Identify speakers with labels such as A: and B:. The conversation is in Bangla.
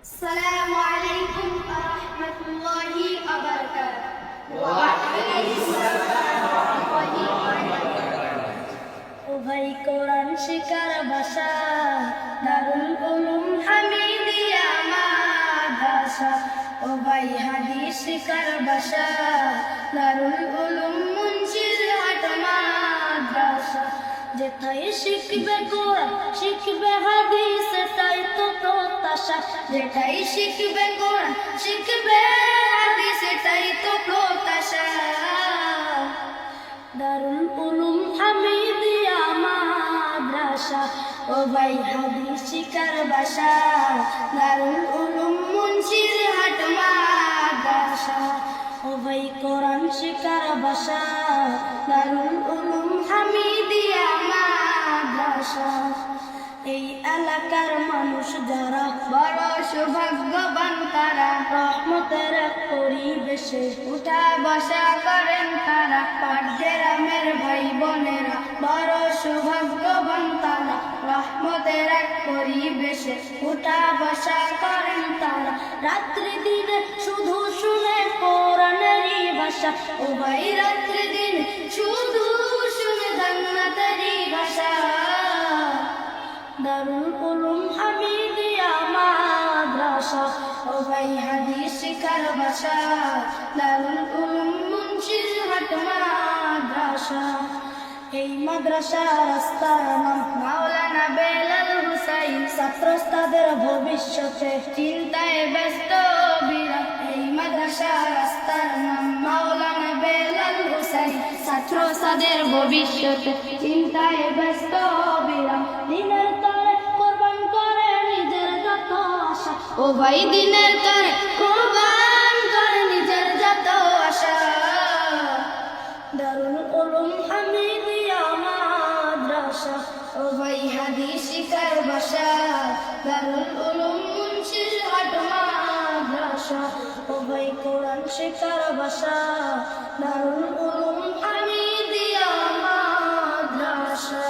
A: السلام عليكم ورحمة الله وبركاته. وعليكم السلام ورحمة الله وبركاته. وهي قرآن শিকার ভাষা দারুল উলুম হামিদিয়া মাদ্রাসা। ও ভাই হাদিস শিকার ভাষা দারুল উলুম মুন্সিরহাট মাদ্রাসা। যেথায় শিখবে কোরআন শিখবে হাদিস তাই তো প্রত্যাশা। যেটাই শিখবে কোরআন শিখবে হাদিস তাই তো প্রত্যাশা। দারুল উলুম হামিদিয়া মাদ্রাসা। ও ভাই হাদিস শিখার ভাষা দারুল উলুম মুন্সিরহাট মাদ্রাসা। ও ভাই কোরআন শিখার ভাষা দারুল উলুম হামিদিয়া মাদ্রাসা। এই এলাকার মানুষ যারা বড় সৌভাগ্যবান তারা, রহমতের পরিবেশে উঠা বসা করেন তারা। পাঠগ্রামের ভাই বোনেরা বড় সৌভাগ্যবান তারা, রহমতের পরিবেশে উঠা বসা করেন তারা। রাত্রি দিনে শুধু শুনে কোরআনেরই ভাষা। ও ভাই রাত্রি দিনে শুধু শুনে জান্নাতেরই ভাষা। দারুল উলুম হামিদিয়া মাদ্রাসা। ও ভাই হাদিস শিখার ভাষা দারুল উলুম মুন্সিরহাট মাদ্রাসা। এই মাদ্রাসার রাস্তার নাম মাওলানা বেলাল হুসাইন। ছাত্র তাদের ভবিষ্যতে চিন্তায় ব্যস্ত বিরাট। এই মাদ্রাসার রাস্তার নাম মাওলানা বেলাল হুসাইন। ছাত্র তাদের ভবিষ্যতে চিন্তায় ব্যস্ত বিরাট। দিনের তরে কোরবান করে নিজের যত আশা। ও ভাই দিনের তরে কোরবান করে নিজের যত আশা। দারুল উলুম হামিদিয়া মাদ্রাসা। ও ভাই হাদিস শিখার ভাষা দারুল উলুম মুন্সিরহাট মাদ্রাসা। ও ভাই কোরআন শিখার ভাষা দারুল উলুম হামিদিয়া মাদ্রাসা।